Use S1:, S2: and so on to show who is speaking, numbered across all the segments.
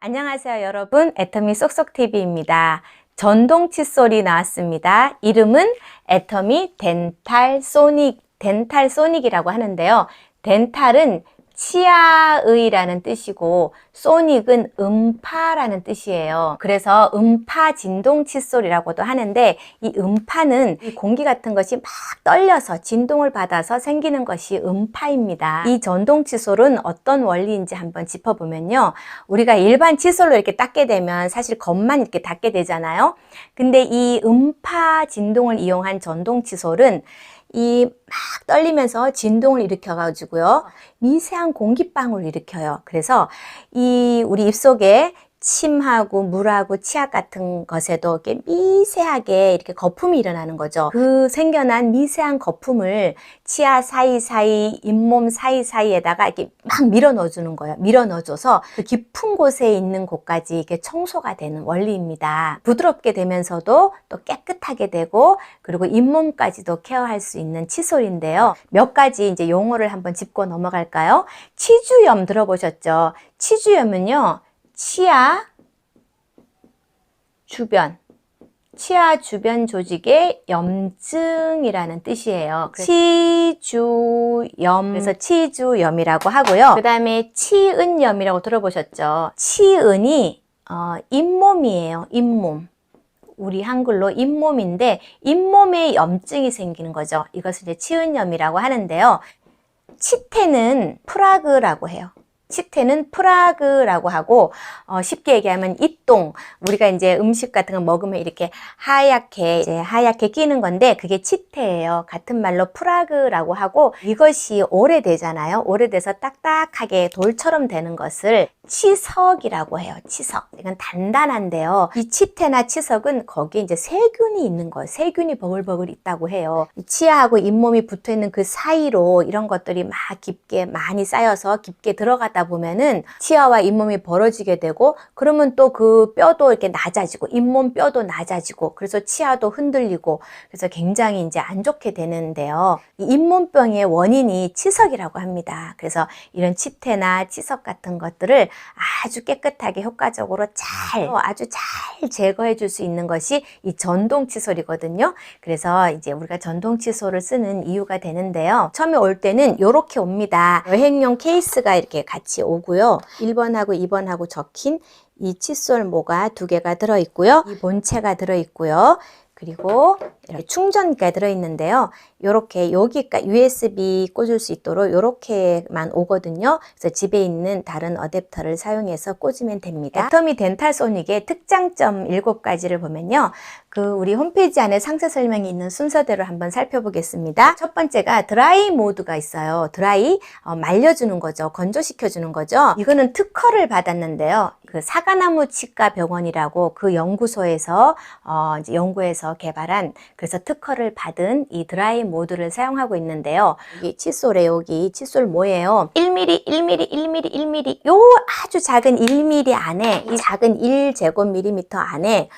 S1: 안녕하세요 여러분, 애터미 쏙쏙TV입니다. 전동 칫솔이 나왔습니다. 이름은 애터미 덴탈소닉이라고 하는데요. 덴탈은 치아의라는 뜻이고 소닉은 음파라는 뜻이에요. 그래서 음파 진동 칫솔이라고도 하는데, 이 음파는 이 공기 같은 것이 막 떨려서 진동을 받아서 생기는 것이 음파입니다. 이 전동 칫솔은 어떤 원리인지 한번 짚어보면요, 우리가 일반 칫솔로 이렇게 닦게 되면 사실 겉만 이렇게 닦게 되잖아요. 근데 이 음파 진동을 이용한 전동 칫솔은 이 막 떨리면서 진동을 일으켜 가지고요, 미세한 공기방울을 일으켜요. 그래서 이 우리 입속에 침하고 물하고 치약 같은 것에도 이렇게 미세하게 이렇게 거품이 일어나는 거죠. 그 생겨난 미세한 거품을 치아 사이사이, 잇몸 사이사이에다가 이렇게 막 밀어 넣어주는 거예요. 밀어 넣어줘서 그 깊은 곳에 있는 곳까지 이렇게 청소가 되는 원리입니다. 부드럽게 되면서도 또 깨끗하게 되고, 그리고 잇몸까지도 케어할 수 있는 칫솔인데요. 몇 가지 이제 용어를 한번 짚고 넘어갈까요? 치주염 들어보셨죠? 치주염은요, 치아 주변 조직의 염증이라는 뜻이에요. 치주염, 그래서 치주염이라고 하고요. 그 다음에 치은염이라고 들어보셨죠? 치은이 잇몸이에요. 잇몸. 우리 한글로 잇몸인데, 잇몸에 염증이 생기는 거죠. 이것을 이제 치은염이라고 하는데요. 치태는 프라그라고 해요. 치태는 프라그라고 하고, 쉽게 얘기하면 이똥, 우리가 이제 음식 같은 거 먹으면 이렇게 하얗게 끼는 건데, 그게 치태예요. 같은 말로 프라그라고 하고, 이것이 오래되잖아요. 오래돼서 딱딱하게 돌처럼 되는 것을 치석이라고 해요. 치석. 이건 단단한데요. 이 치태나 치석은 거기에 이제 세균이 있는 거예요. 세균이 버글버글 있다고 해요. 이 치아하고 잇몸이 붙어 있는 그 사이로 이런 것들이 막 깊게 많이 쌓여서 깊게 들어가다 보면은 치아와 잇몸이 벌어지게 되고, 그러면 또 그 뼈도 이렇게 낮아지고, 잇몸 뼈도 낮아지고, 그래서 치아도 흔들리고, 그래서 굉장히 이제 안 좋게 되는데요. 이 잇몸병의 원인이 치석이라고 합니다. 그래서 이런 치태나 치석 같은 것들을 아주 깨끗하게 효과적으로 아주 잘 제거해 줄 수 있는 것이 이 전동 칫솔이거든요. 그래서 이제 우리가 전동 칫솔을 쓰는 이유가 되는데요. 처음에 올 때는 이렇게 옵니다. 여행용 케이스가 이렇게 같이 오고요. 1번하고 2번하고 적힌 이 칫솔모가 2개가 들어있고요. 이 본체가 들어있고요. 그리고 이렇게 충전기가 들어있는데요. 요렇게 여기가 USB 꽂을 수 있도록 요렇게만 오거든요. 그래서 집에 있는 다른 어댑터를 사용해서 꽂으면 됩니다. 애터미 덴탈소닉의 특장점 7가지를 보면요, 그 우리 홈페이지 안에 상세 설명이 있는 순서대로 한번 살펴보겠습니다. 첫 번째가 드라이 모드가 있어요. 드라이, 말려주는 거죠. 건조시켜주는 거죠. 이거는 특허를 받았는데요. 그 사과나무 치과 병원이라고 그 연구소에서 이제 연구해서 개발한, 그래서 특허를 받은 이 드라이 모드를 사용하고 있는데요. 여기 칫솔에, 여기 칫솔모예요. 1mm 요 아주 작은 1mm 안에, 이 작은 1제곱밀리미터 안에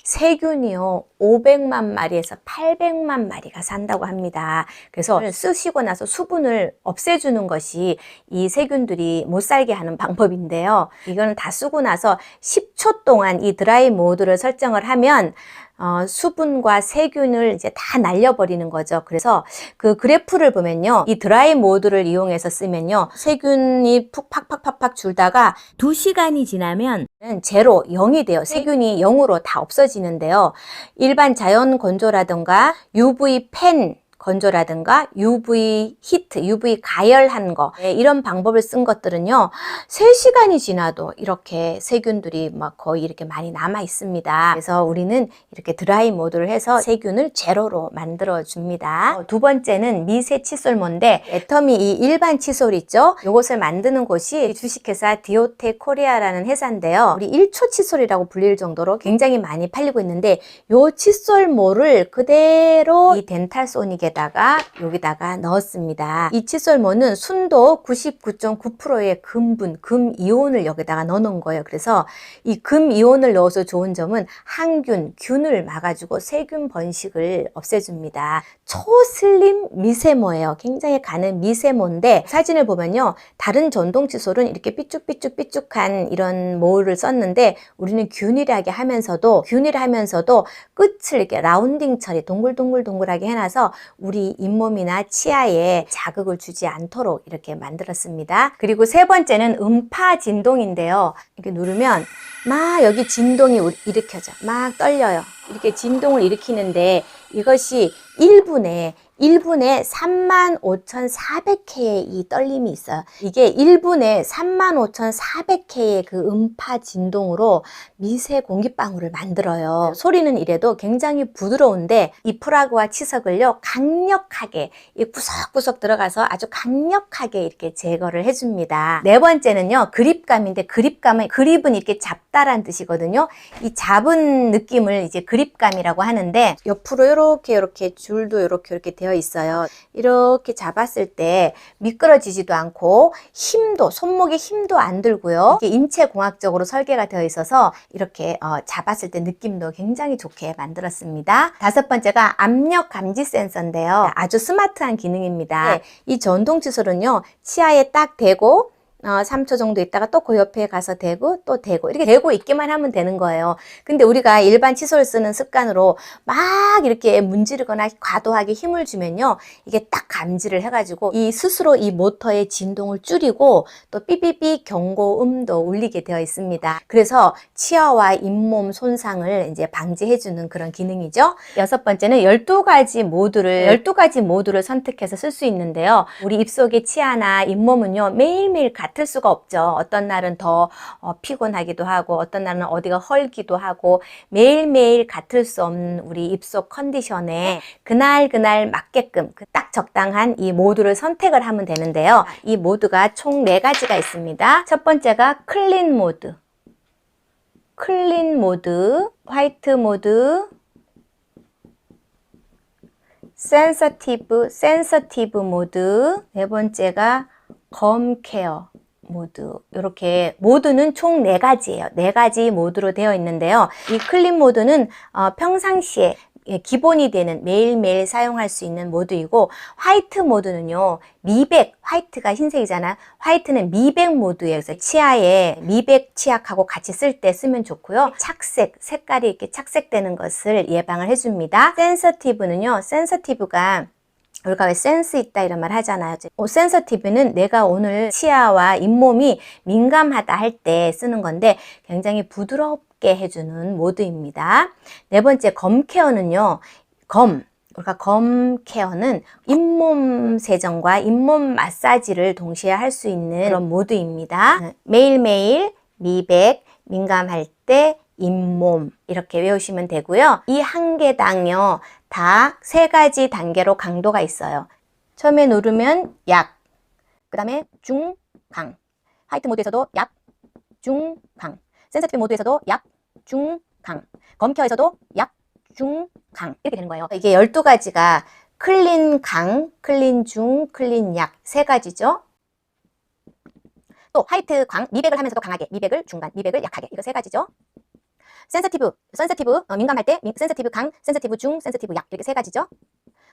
S1: 세균이요 500만 마리에서 800만 마리가 산다고 합니다. 그래서 쓰시고 나서 수분을 없애주는 것이 이 세균들이 못 살게 하는 방법인데요. 이거는 다 쓰고 나서 10초 동안 이 드라이 모드를 설정을 하면 수분과 세균을 이제 다 날려버리는 거죠. 그래서 그 그래프를 보면요, 이 드라이 모드를 이용해서 쓰면요, 세균이 푹 팍팍팍팍 줄다가 2시간이 지나면 제로, 0이 돼요. 세균이 0으로 다 없어지는데요. 일반 자연 건조라든가 UV 펜 건조라든가 UV 히트, UV 가열한 거, 이런 방법을 쓴 것들은요 3시간이 지나도 이렇게 세균들이 막 거의 이렇게 많이 남아 있습니다. 그래서 우리는 이렇게 드라이 모드를 해서 세균을 제로로 만들어 줍니다. 두 번째는 미세 칫솔모인데, 애터미 이 일반 칫솔 있죠? 이것을 만드는 곳이 주식회사 디오테 코리아라는 회사인데요. 우리 1초 칫솔이라고 불릴 정도로 굉장히 많이 팔리고 있는데, 이 칫솔모를 그대로 이 덴탈소닉에 여기에다가 여기다가 넣었습니다. 이 칫솔모는 순도 99.9%의 금분, 금이온을 여기다가 넣어 놓은 거예요. 그래서 이 금이온을 넣어서 좋은 점은 항균, 균을 막아주고 세균 번식을 없애줍니다. 초슬림 미세모예요. 굉장히 가는 미세모인데 사진을 보면요. 다른 전동 칫솔은 이렇게 삐쭉삐쭉한 이런 모를 썼는데 우리는 균일하게 하면서도 끝을 이렇게 라운딩 처리 동글동글동글하게 해놔서 우리 잇몸이나 치아에 자극을 주지 않도록 이렇게 만들었습니다. 그리고 세 번째는 음파 진동인데요. 이렇게 누르면 막 여기 진동이 일으켜져. 막 떨려요. 이렇게 진동을 일으키는데 이것이 1분에 35,400회의 이 떨림이 있어요. 이게 1분에 35,400회의 그 음파 진동으로 미세 공기방울을 만들어요. 소리는 이래도 굉장히 부드러운데 이 플러그와 치석을요 강력하게 이 구석구석 들어가서 아주 강력하게 이렇게 제거를 해줍니다. 네 번째는요 그립감인데 그립은 이렇게 잡다란 뜻이거든요. 이 잡은 느낌을 이제 그립감이라고 하는데 옆으로 이렇게 줄도 이렇게 되어 있어요. 이렇게 잡았을 때 미끄러지지도 않고 손목에 힘도 안 들고요. 이게 인체공학적으로 설계가 되어 있어서 이렇게 잡았을 때 느낌도 굉장히 좋게 만들었습니다. 다섯 번째가 압력 감지 센서인데요. 아주 스마트한 기능입니다. 이 전동 칫솔은요 치아에 딱 대고 3초 정도 있다가 또 그 옆에 가서 대고 또 대고 이렇게 대고 있기만 하면 되는 거예요. 근데 우리가 일반 칫솔 쓰는 습관으로 막 이렇게 문지르거나 과도하게 힘을 주면요 이게 딱 감지를 해가지고 스스로 이 모터의 진동을 줄이고 또 삐삐삐 경고음도 울리게 되어 있습니다. 그래서 치아와 잇몸 손상을 이제 방지해주는 그런 기능이죠. 여섯 번째는 12가지 모드를 선택해서 쓸 수 있는데요. 우리 입속의 치아나 잇몸은요 매일매일 같을 수가 없죠. 어떤 날은 더 피곤하기도 하고 어떤 날은 어디가 헐기도 하고 매일매일 같을 수 없는 우리 입속 컨디션에 그날 맞게끔 딱 적당한 이 모드를 선택을 하면 되는데요. 이 모드가 총 4가지가 있습니다. 첫 번째가 클린 모드, 화이트 모드, 센서티브 모드, 네 번째가 검 케어 모드. 이렇게 모드는 총 4가지예요. 4가지 모드로 되어 있는데요. 이 클린 모드는 평상시에 기본이 되는 매일매일 사용할 수 있는 모드이고 화이트 모드는요. 화이트가 흰색이잖아요. 화이트는 미백 모드예요. 그래서 치아에 미백 치약하고 같이 쓸 때 쓰면 좋고요. 색깔이 이렇게 착색되는 것을 예방을 해줍니다. 센서티브가 우리가 왜 센스 있다 이런 말 하잖아요. 센서티브는 내가 오늘 치아와 잇몸이 민감하다 할 때 쓰는 건데 굉장히 부드럽게 해주는 모드입니다. 네 번째 검 케어는요. 우리가 검 케어는 잇몸 세정과 잇몸 마사지를 동시에 할 수 있는 그런 모드입니다. 매일매일 미백, 민감할 때 잇몸 이렇게 외우시면 되고요. 이 한 개당요. 다 3가지 단계로 강도가 있어요. 처음에 누르면 약, 그 다음에 중, 강. 화이트 모드에서도 약, 중, 강. 센서티브 모드에서도 약, 중, 강. 검케어에서도 약, 중, 강. 이렇게 되는 거예요. 이게 12가지가 클린 강, 클린 중, 클린 약 3가지죠. 또 화이트 광, 미백을 하면서도 강하게, 미백을 중간, 미백을 약하게. 이거 3가지죠. 센서티브 민감할 때 센서티브 강, 센서티브 중, 센서티브 약 이렇게 3가지죠.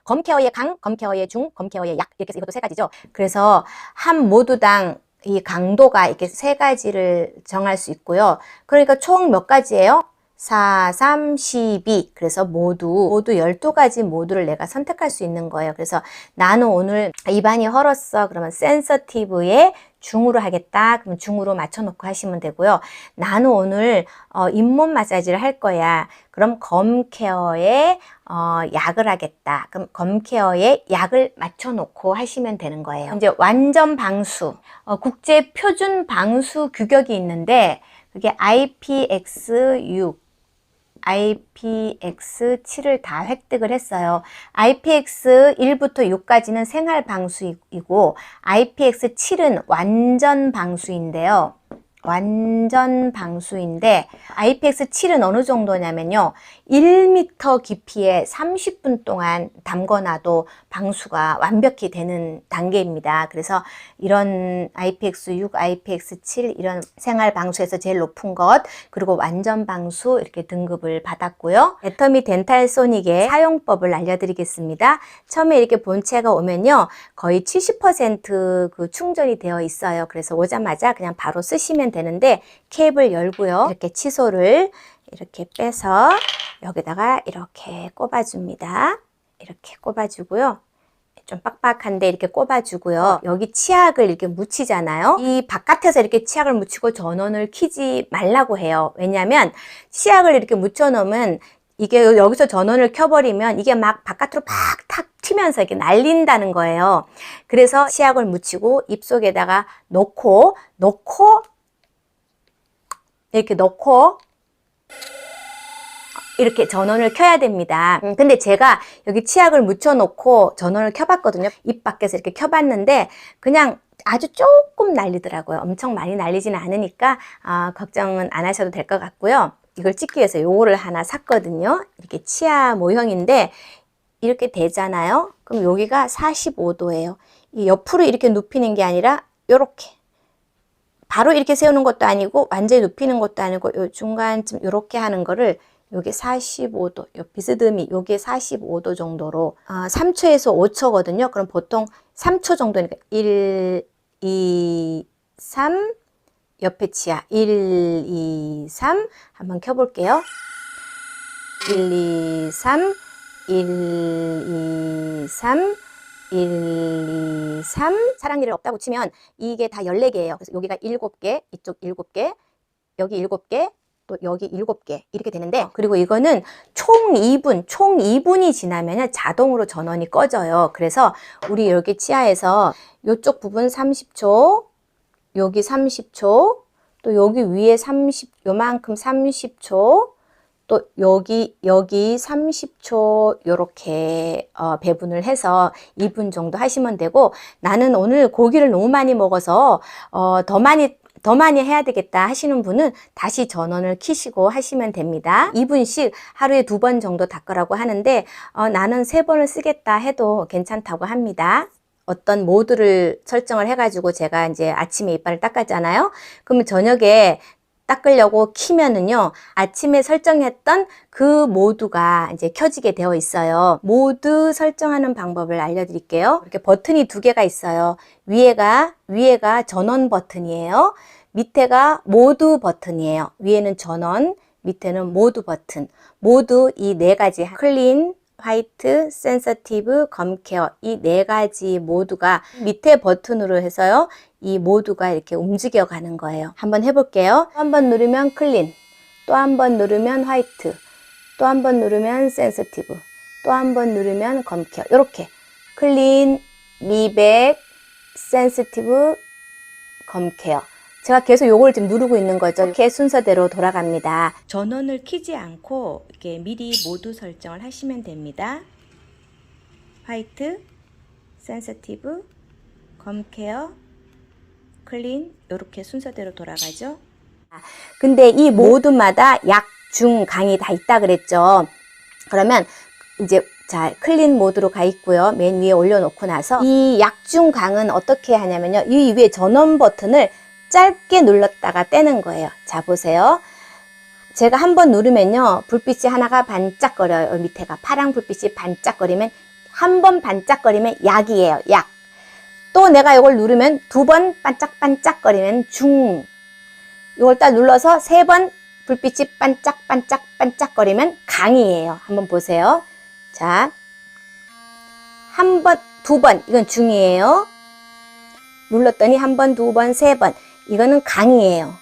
S1: 검케어의 강, 검케어의 중, 검케어의 약 이렇게 해서 이것도 3가지죠. 그래서 한 모두당 이 강도가 이렇게 3가지를 정할 수 있고요. 그러니까 총 몇 가지예요? 4, 3, 12. 그래서 모두 12가지 모두를 내가 선택할 수 있는 거예요. 그래서 나는 오늘 입안이 헐었어. 그러면 센서티브에 중으로 하겠다. 그럼 중으로 맞춰놓고 하시면 되고요. 나는 오늘 잇몸 마사지를 할 거야. 그럼 검케어에 약을 하겠다. 그럼 검케어에 약을 맞춰놓고 하시면 되는 거예요. 이제 완전 방수, 국제 표준 방수 규격이 있는데 그게 IPX6, IPX7을 다 획득을 했어요. IPX1부터 6까지는 생활 방수이고 IPX7은 완전 방수인데요. 완전 방수인데 IPX7은 어느 정도냐면요. 1m 깊이에 30분 동안 담궈놔도 방수가 완벽히 되는 단계입니다. 그래서 이런 IPX6, IPX7 이런 생활 방수에서 제일 높은 것, 그리고 완전 방수 이렇게 등급을 받았고요. 애터미 덴탈 소닉의 사용법을 알려드리겠습니다. 처음에 이렇게 본체가 오면요. 거의 70% 그 충전이 되어 있어요. 그래서 오자마자 그냥 바로 쓰시면 되는데 캡을 열고요. 이렇게 칫솔을 이렇게 빼서 여기다가 이렇게 꼽아줍니다. 이렇게 꼽아주고요. 좀 빡빡한데 이렇게 꼽아주고요. 여기 치약을 이렇게 묻히잖아요. 이 바깥에서 이렇게 치약을 묻히고 전원을 켜지 말라고 해요. 왜냐하면 치약을 이렇게 묻혀 놓으면 이게 여기서 전원을 켜버리면 이게 막 바깥으로 팍 튀면서 이렇게 날린다는 거예요. 그래서 치약을 묻히고 입속에다가 넣고 이렇게 넣고 이렇게 전원을 켜야 됩니다. 근데 제가 여기 치약을 묻혀 놓고 전원을 켜봤거든요. 입 밖에서 이렇게 켜봤는데 그냥 아주 조금 날리더라고요. 엄청 많이 날리지는 않으니까 걱정은 안 하셔도 될 것 같고요. 이걸 찍기 위해서 요거를 하나 샀거든요. 이렇게 치아 모형인데 이렇게 되잖아요. 그럼 여기가 45도예요. 이 옆으로 이렇게 눕히는 게 아니라 요렇게 바로 이렇게 세우는 것도 아니고 완전히 눕히는 것도 아니고 요 중간쯤 이렇게 하는 거를 요게 45도, 요 비스듬히 요게 45도 정도로 3초에서 5초거든요. 그럼 보통 3초 정도니까 1, 2, 3 옆에 치아 1, 2, 3 한번 켜볼게요. 1, 2, 3 1, 2, 3 1, 2, 3 사랑니를 없다고 치면 이게 다 14개예요. 그래서 여기가 7개, 이쪽 7개, 여기 7개, 또 여기 7개 이렇게 되는데 그리고 이거는 총 2분이 지나면 자동으로 전원이 꺼져요. 그래서 우리 여기 치아에서 이쪽 부분 30초, 여기 30초, 또 여기 위에 요만큼 30초, 또 여기 30초 요렇게 배분을 해서 2분 정도 하시면 되고 나는 오늘 고기를 너무 많이 먹어서 더 많이 해야 되겠다 하시는 분은 다시 전원을 켜시고 하시면 됩니다. 2분씩 하루에 2번 정도 닦으라고 하는데 나는 3번을 쓰겠다 해도 괜찮다고 합니다. 어떤 모드를 설정을 해가지고 제가 이제 아침에 이빨을 닦았잖아요. 그러면 저녁에 닦으려고 키면은요, 아침에 설정했던 그 모드가 이제 켜지게 되어 있어요. 모드 설정하는 방법을 알려드릴게요. 이렇게 버튼이 2개가 있어요. 위에가 전원 버튼이에요. 밑에가 모드 버튼이에요. 위에는 전원, 밑에는 모드 버튼. 모두 이 4가지, 클린, 화이트, 센서티브, 검케어 이 4가지 모두가 밑에 버튼으로 해서요. 이 모두가 이렇게 움직여 가는 거예요. 한번 해볼게요. 또 한 번 누르면 클린, 또 한 번 누르면 화이트, 또 한 번 누르면 센서티브, 또 한 번 누르면 검케어 이렇게 클린, 미백, 센서티브, 검케어 제가 계속 요걸 지금 누르고 있는 거죠. 이렇게 순서대로 돌아갑니다. 전원을 켜지 않고 이렇게 미리 모드 설정을 하시면 됩니다. 화이트, 센서티브, 검케어, 클린 이렇게 순서대로 돌아가죠. 근데 이 모드마다 약, 중, 강이 다 있다 그랬죠. 그러면 이제 자, 클린 모드로 가 있고요. 맨 위에 올려놓고 나서 이 약, 중, 강은 어떻게 하냐면요. 이 위에 전원 버튼을 짧게 눌렀다가 떼는 거예요. 자, 보세요. 제가 한번 누르면요. 불빛이 하나가 반짝거려요. 밑에가 파란 불빛이 반짝거리면 한 번 반짝거리면 약이에요. 약. 또 내가 이걸 누르면 2번 반짝반짝거리면 중. 이걸 딱 눌러서 3번 불빛이 반짝반짝반짝거리면 강이에요. 한번 보세요. 자, 한 번, 2번 이건 중이에요. 눌렀더니 한 번, 2번, 3번 이거는 강이에요.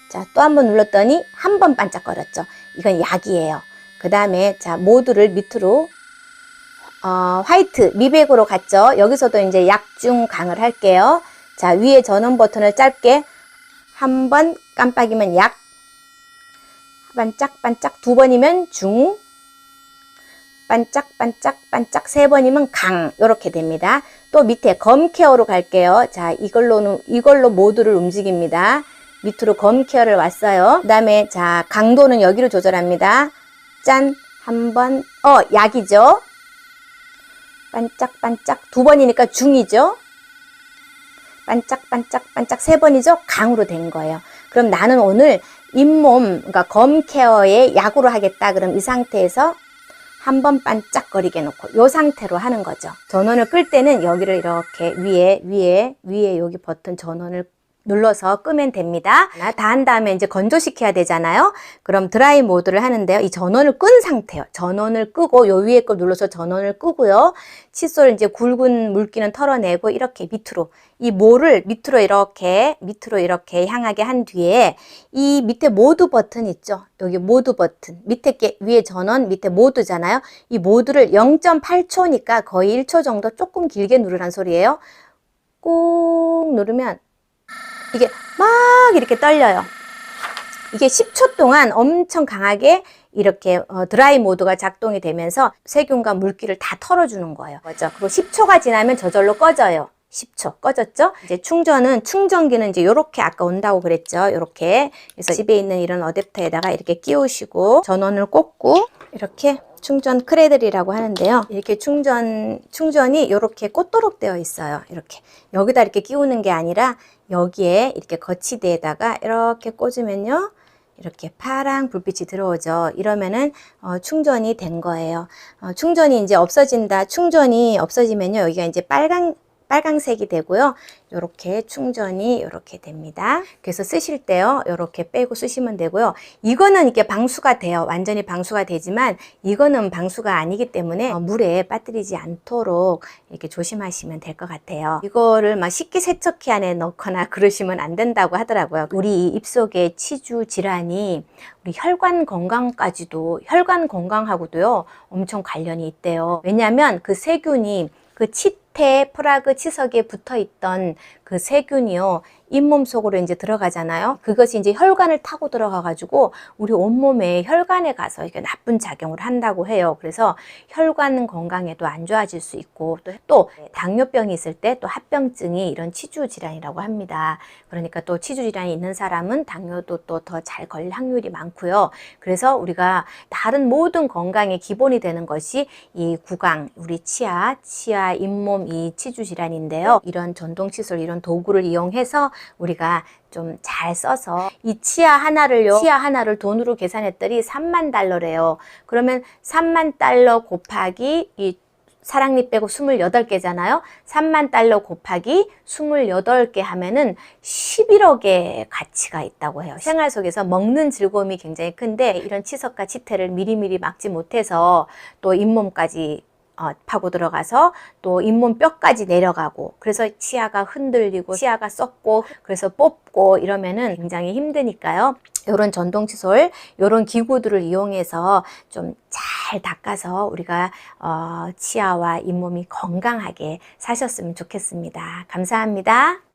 S1: 자, 또 한 번 눌렀더니 한 번 반짝거렸죠. 이건 약이에요. 그 다음에 자, 모두를 밑으로 화이트, 미백으로 갔죠. 여기서도 이제 약, 중, 강을 할게요. 자, 위에 전원 버튼을 짧게 한 번 깜빡이면 약, 반짝반짝 2번이면 중, 반짝반짝반짝 3번이면 강 이렇게 됩니다. 또 밑에 검케어로 갈게요. 자, 이걸로 모두를 움직입니다. 밑으로 검 케어를 왔어요. 그 다음에 자 강도는 여기로 조절합니다. 짠, 한 번, 약이죠. 반짝반짝 두 번이니까 중이죠. 반짝반짝반짝 세 번이죠. 강으로 된 거예요. 그럼 나는 오늘 잇몸, 그러니까 검 케어에 약으로 하겠다. 그럼 이 상태에서 한 번 반짝거리게 놓고 이 상태로 하는 거죠. 전원을 끌 때는 여기를 이렇게 위에 여기 버튼 전원을 눌러서 끄면 됩니다. 다 한 다음에 이제 건조시켜야 되잖아요. 그럼 드라이 모드를 하는데요. 이 전원을 끈 상태요. 전원을 끄고 요 위에 걸 눌러서 전원을 끄고요. 칫솔 이제 굵은 물기는 털어내고 이렇게 밑으로 이 모를 밑으로 이렇게 향하게 한 뒤에 이 밑에 모드 버튼 있죠. 여기 모드 버튼 밑에 게 위에 전원 밑에 모드잖아요. 이 모드를 0.8초니까 거의 1초 정도 조금 길게 누르란 소리예요. 꾹 누르면 이게 막 이렇게 떨려요. 이게 10초 동안 엄청 강하게 이렇게 드라이 모드가 작동이 되면서 세균과 물기를 다 털어주는 거예요. 맞죠? 그리고 10초가 지나면 저절로 꺼져요. 10초 꺼졌죠? 이제 충전기는 이제 요렇게 아까 온다고 그랬죠? 요렇게. 그래서 집에 있는 이런 어댑터에다가 이렇게 끼우시고 전원을 꽂고 이렇게 충전 크래들이라고 하는데요. 이렇게 충전이 이렇게 꽂도록 되어 있어요. 이렇게 여기다 이렇게 끼우는 게 아니라 여기에 이렇게 거치대에다가 이렇게 꽂으면요. 이렇게 파란 불빛이 들어오죠. 이러면은 충전이 된 거예요. 충전이 이제 없어진다. 충전이 없어지면요. 여기가 이제 빨강색이 되고요. 요렇게 충전이 요렇게 됩니다. 그래서 쓰실 때요. 요렇게 빼고 쓰시면 되고요. 이거는 이게 방수가 돼요. 완전히 방수가 되지만 이거는 방수가 아니기 때문에 물에 빠뜨리지 않도록 이렇게 조심하시면 될 것 같아요. 이거를 막 식기세척기 안에 넣거나 그러시면 안 된다고 하더라고요. 우리 입속의 치주 질환이 우리 혈관 건강하고도요. 엄청 관련이 있대요. 왜냐하면 그 세균이 그 치태 프라그 치석에 붙어 있던 그 세균이요. 잇몸 속으로 이제 들어가잖아요. 그것이 이제 혈관을 타고 들어가가지고 우리 온몸에 혈관에 가서 이게 나쁜 작용을 한다고 해요. 그래서 혈관 건강에도 안 좋아질 수 있고 또 당뇨병이 있을 때 또 합병증이 이런 치주 질환이라고 합니다. 그러니까 또 치주 질환이 있는 사람은 당뇨도 또 더 잘 걸릴 확률이 많고요. 그래서 우리가 다른 모든 건강의 기본이 되는 것이 이 구강, 우리 치아, 잇몸 이 치주 질환인데요. 이런 전동 칫솔, 이런 도구를 이용해서 우리가 좀 잘 써서 이 치아 하나를 돈으로 계산했더니 3만 달러래요. 그러면 3만 달러 곱하기 이 사랑니 빼고 28개잖아요. 3만 달러 곱하기 28개 하면은 11억의 가치가 있다고 해요. 생활 속에서 먹는 즐거움이 굉장히 큰데 이런 치석과 치태를 미리미리 막지 못해서 또 잇몸까지 파고 들어가서 또 잇몸 뼈까지 내려가고 그래서 치아가 흔들리고 치아가 썩고 그래서 뽑고 이러면은 굉장히 힘드니까요. 이런 전동 칫솔, 이런 기구들을 이용해서 좀 잘 닦아서 우리가 치아와 잇몸이 건강하게 사셨으면 좋겠습니다. 감사합니다.